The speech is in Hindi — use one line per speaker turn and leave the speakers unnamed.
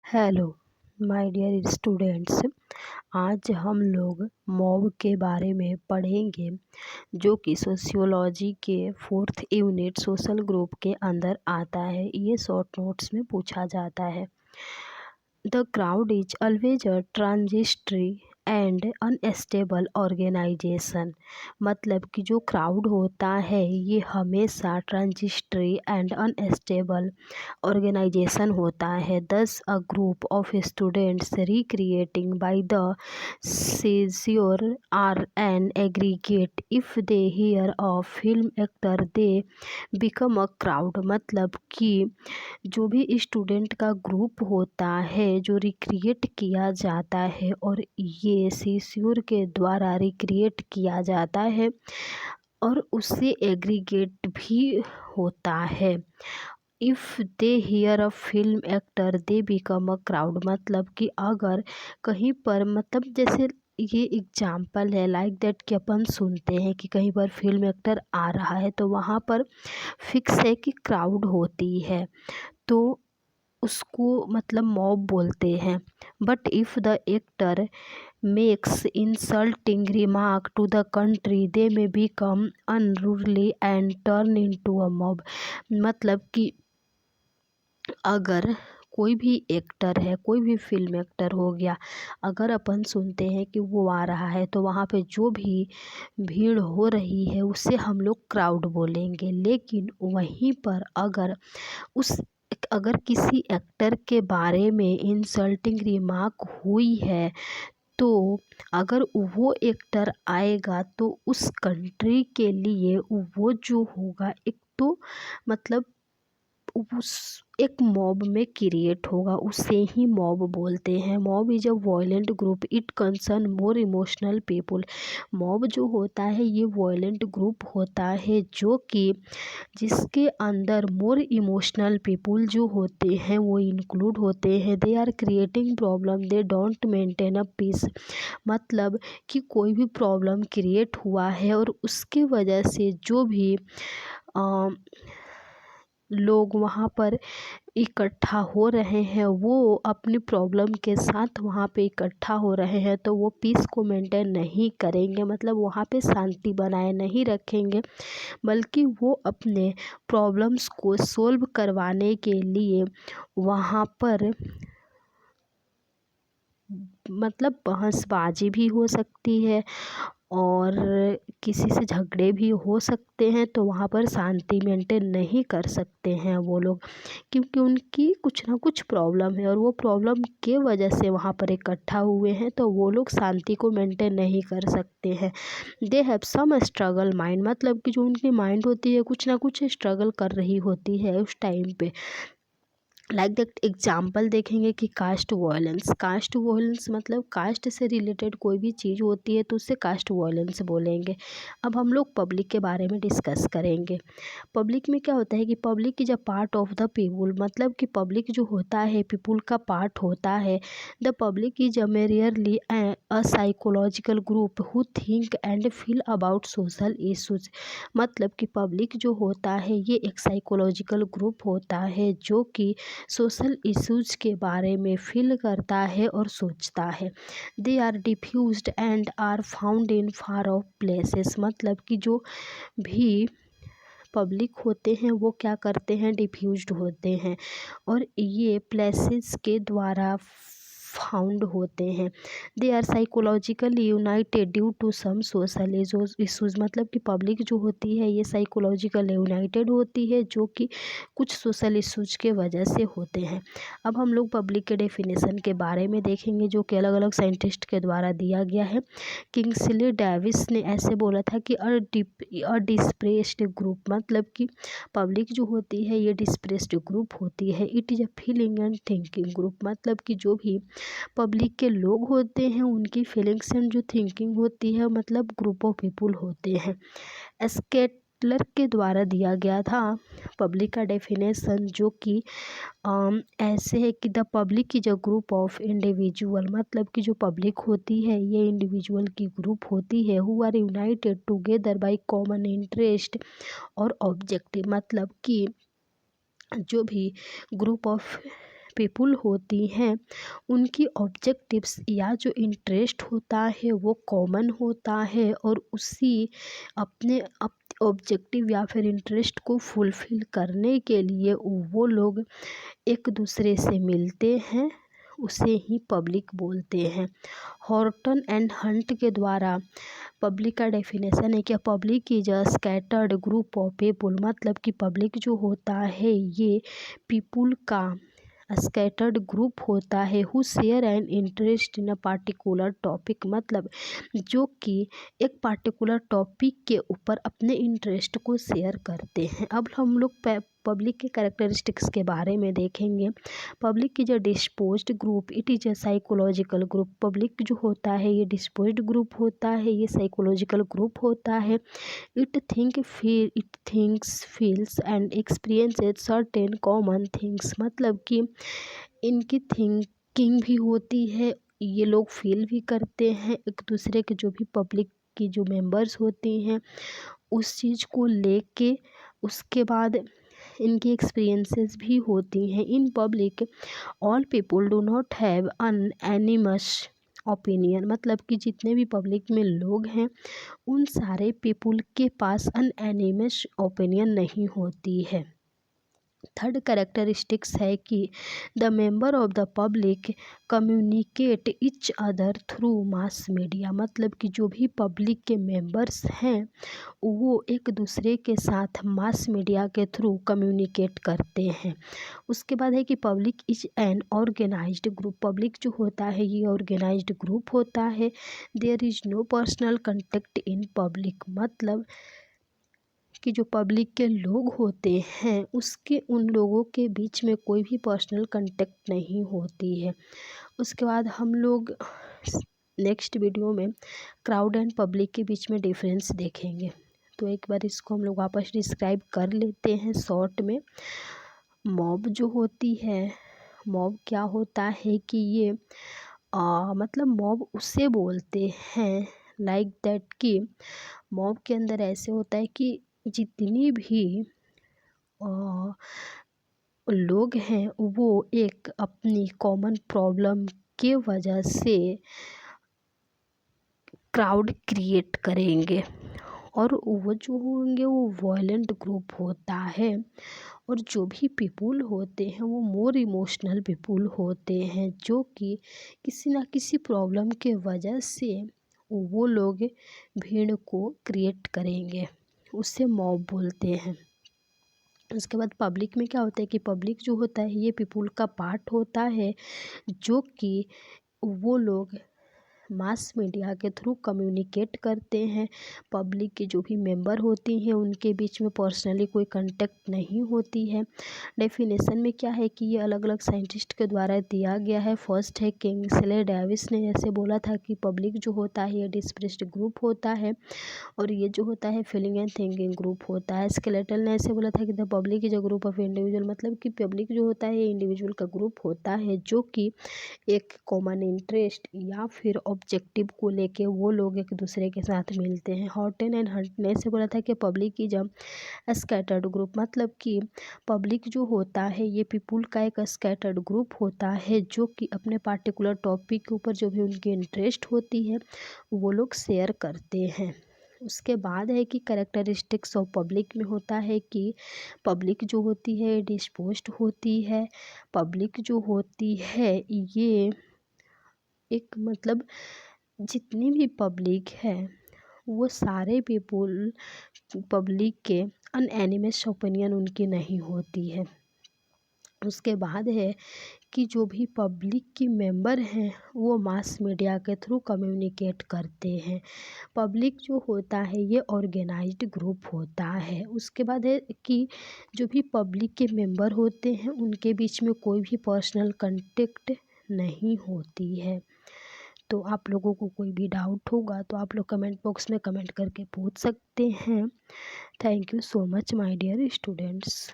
Hello my dear students. आज हम लोग मॉब के बारे में पढ़ेंगे, जो कि सोशियोलॉजी के 4th यूनिट सोशल ग्रुप के अंदर आता है। ये शॉर्ट नोट्स में पूछा जाता है। The crowd is always a transitory and unstable organisation. मतलब कि जो क्राउड होता है ये हमेशा ट्रांजिस्टरी एंड अनस्टेबल ऑर्गेनाइजेशन होता है। Thus a group of students recreating by the seashore or an aggregate if they hear of film actor they become a crowd. मतलब कि जो भी स्टूडेंट का ग्रुप होता है जो रिक्रिएट किया जाता है, और ये सीश्योर के द्वारा रिक्रिएट किया जाता है और उससे एग्रीगेट भी होता है। If they hear a film actor they become a crowd. मतलब कि अगर कहीं पर, मतलब जैसे ये एग्जाम्पल है लाइक दैट कि अपन सुनते हैं कि कहीं पर फिल्म एक्टर आ रहा है तो वहाँ पर फिक्स है कि क्राउड होती है, तो उसको मतलब मॉब बोलते हैं। But if the actor makes insulting remark to the country they may become unruly and turn into a mob. मतलब कि अगर कोई भी एक्टर है, कोई भी फिल्म एक्टर हो गया, अगर अपन सुनते हैं कि वो आ रहा है तो वहाँ पे जो भी भीड़ हो रही है उससे हम लोग क्राउड बोलेंगे। लेकिन वहीं पर अगर किसी एक्टर के बारे में इंसल्टिंग रिमार्क हुई है तो अगर वो एक्टर आएगा तो उस कंट्री के लिए वो जो होगा एक तो मतलब उस एक मॉब में क्रिएट होगा, उसे ही मॉब बोलते हैं। Mob is a violent group, it concern more emotional people. Mob जो होता है ये वायलेंट ग्रुप होता है जो कि जिसके अंदर मोर इमोशनल पीपुल जो होते हैं वो इंक्लूड होते हैं। They are creating problem, they don't maintain a peace. मतलब कि कोई भी प्रॉब्लम क्रिएट हुआ है और उसकी वजह से जो भी लोग वहाँ पर इकट्ठा हो रहे हैं वो अपनी प्रॉब्लम के साथ वहाँ पे इकट्ठा हो रहे हैं, तो वो पीस को मेंटेन नहीं करेंगे, मतलब वहाँ पे शांति बनाए नहीं रखेंगे, बल्कि वो अपने प्रॉब्लम्स को सोल्व करवाने के लिए वहाँ पर मतलब बहसबाजी भी हो सकती है और किसी से झगड़े भी हो सकते हैं। तो वहाँ पर शांति मेंटेन नहीं कर सकते हैं वो लोग, क्योंकि उनकी कुछ ना कुछ प्रॉब्लम है और वो प्रॉब्लम के वजह से वहाँ पर इकट्ठा हुए हैं, तो वो लोग शांति को मेंटेन नहीं कर सकते हैं। They have some struggle mind. मतलब कि जो उनकी माइंड होती है कुछ ना कुछ स्ट्रगल कर रही होती है उस टाइम पे। लाइक दैट एग्जाम्पल देखेंगे कि कास्ट वायलेंस। कास्ट वायलेंस मतलब कास्ट से रिलेटेड कोई भी चीज़ होती है तो उससे कास्ट वायलेंस बोलेंगे। अब हम लोग पब्लिक के बारे में डिस्कस करेंगे। पब्लिक में क्या होता है कि public is a part of the people. मतलब कि पब्लिक जो होता है पीपुल का पार्ट होता है। The public is merely a psychological group who think and feel about social issues. मतलब कि पब्लिक जो होता है ये एक साइकोलॉजिकल ग्रुप होता है जो कि सोशल इश्यूज के बारे में फील करता है और सोचता है। They are diffused and are found in far of places. मतलब कि जो भी पब्लिक होते हैं वो क्या करते हैं, डिफ्यूज्ड होते हैं और ये प्लेसेस के द्वारा फाउंड होते हैं। They are psychologically united due to some social issues. मतलब कि पब्लिक जो होती है ये साइकोलॉजिकल यूनाइटेड होती है जो कि कुछ सोशल इशूज के वजह से होते हैं। अब हम लोग पब्लिक के डेफिनेशन के बारे में देखेंगे जो कि अलग अलग साइंटिस्ट के द्वारा दिया गया है। किंग्सले डेविस ने ऐसे बोला था कि अ डिस्प्रेस्ड ग्रुप। मतलब कि पब्लिक जो होती है ये डिस्प्रेस्ड ग्रुप होती है। It is a feeling and thinking group. मतलब कि जो भी पब्लिक के लोग होते हैं उनकी फीलिंग्स एंड जो थिंकिंग होती है मतलब ग्रुप ऑफ पीपुल होते हैं। स्केटलर के द्वारा दिया गया था पब्लिक का डेफिनेशन जो कि ऐसे है कि the public is a group of individual. मतलब कि जो पब्लिक होती है ये इंडिविजुअल की ग्रुप होती है who are united together by common interest और ऑब्जेक्टिव। मतलब कि जो भी ग्रुप ऑफ पीपुल होती हैं उनकी ऑब्जेक्टिव्स या जो इंटरेस्ट होता है वो कॉमन होता है, और उसी अपने ऑब्जेक्टिव या फिर इंटरेस्ट को फुलफ़िल करने के लिए वो लोग एक दूसरे से मिलते हैं, उसे ही पब्लिक बोलते हैं। हॉर्टन एंड हंट के द्वारा पब्लिक का डेफिनेशन है कि public is a scattered group of people, मतलब कि पब्लिक जो होता है ये पीपुल का स्कैटर्ड ग्रुप होता है who share an interest in a particular topic, मतलब जो कि एक पार्टिकुलर टॉपिक के ऊपर अपने इंटरेस्ट को शेयर करते हैं। अब हम लोग पब्लिक के कैरेक्टरिस्टिक्स के बारे में देखेंगे। Public is a disposed group, it is a psychological group. Public जो होता है ये डिस्पोज्ड ग्रुप होता है, ये साइकोलॉजिकल ग्रुप होता है। It thinks feels and experiences certain common things, मतलब कि इनकी थिंकिंग भी होती है, ये लोग फील भी करते हैं एक दूसरे के, जो भी पब्लिक की जो मेंबर्स होती हैं उस चीज़ को लेके। उसके बाद इनकी एक्सपीरियंसेस भी होती हैं। In public all people do not have unanimous opinion, मतलब कि जितने भी पब्लिक में लोग हैं उन सारे पीपुल के पास अन एनिमस ओपिनियन नहीं होती है। थर्ड कैरेक्टरिस्टिक्स है कि the member of the public communicate each other through mass media, मतलब कि जो भी पब्लिक के मेंबर्स हैं वो एक दूसरे के साथ मास मीडिया के थ्रू कम्युनिकेट करते हैं। उसके बाद है कि public is an organised group, public जो होता है ये ऑर्गेनाइज्ड ग्रुप होता है। There is no personal contact in public, मतलब कि जो पब्लिक के लोग होते हैं उसके उन लोगों के बीच में कोई भी पर्सनल कांटेक्ट नहीं होती है। उसके बाद हम लोग नेक्स्ट वीडियो में क्राउड एंड पब्लिक के बीच में डिफरेंस देखेंगे। तो एक बार इसको हम लोग वापस डिस्क्राइब कर लेते हैं शॉर्ट में। मॉब जो होती है, मॉब क्या होता है कि ये मतलब मॉब उसे बोलते हैं लाइक दैट कि मॉब के अंदर ऐसे होता है कि जितनी भी लोग हैं वो एक अपनी कॉमन प्रॉब्लम के वजह से क्राउड क्रिएट करेंगे, और वो जो होंगे वो वायलेंट ग्रुप होता है। और जो भी पीपुल होते हैं वो मोर इमोशनल पीपुल होते हैं, जो कि किसी ना किसी प्रॉब्लम के वजह से वो लोग भीड़ को क्रिएट करेंगे, उससे मॉब बोलते हैं। उसके बाद पब्लिक में क्या होता है कि पब्लिक जो होता है ये पीपुल का पार्ट होता है, जो कि वो लोग मास मीडिया के थ्रू कम्युनिकेट करते हैं। पब्लिक के जो भी मेंबर होती हैं उनके बीच में पर्सनली कोई कांटेक्ट नहीं होती है। डेफिनेशन में क्या है कि ये अलग अलग साइंटिस्ट के द्वारा दिया गया है। फर्स्ट है किंग्सले डेविस ने ऐसे बोला था कि पब्लिक जो होता है ये डिस्प्रेस्ड ग्रुप होता है, और ये जो होता है फीलिंग एंड थिंकिंग ग्रुप होता है। स्केलेटल ने ऐसे बोला था कि the public is a group of individual, मतलब कि पब्लिक जो होता है ये इंडिविजुअल का ग्रुप होता है, जो कि एक कॉमन इंटरेस्ट या फिर ऑब्जेक्टिव को लेके वो लोग एक दूसरे के साथ मिलते हैं। हॉर्टन एंड हंट ने ऐसे बोला था कि public is a scattered group, मतलब कि पब्लिक जो होता है ये पीपुल का एक स्कैटर्ड ग्रुप होता है, जो कि अपने पार्टिकुलर टॉपिक के ऊपर जो भी उनकी इंटरेस्ट होती है वो लोग शेयर करते हैं। उसके बाद है कि कैरेक्टरिस्टिक्स ऑफ पब्लिक में होता है कि पब्लिक जो होती है डिस्पोज्ड होती है। पब्लिक जो होती है ये एक मतलब जितनी भी पब्लिक है वो सारे पीपुल पब्लिक के अनएनिमस ओपिनियन उनकी नहीं होती है। उसके बाद है कि जो भी पब्लिक की मेंबर हैं वो मास मीडिया के थ्रू कम्युनिकेट करते हैं। पब्लिक जो होता है ये ऑर्गेनाइज्ड ग्रुप होता है। उसके बाद है कि जो भी पब्लिक के मेंबर होते हैं उनके बीच में कोई भी पर्सनल कांटेक्ट नहीं होती है। तो आप लोगों को कोई भी डाउट होगा तो आप लोग कमेंट बॉक्स में कमेंट करके पूछ सकते हैं। Thank you so much my dear students.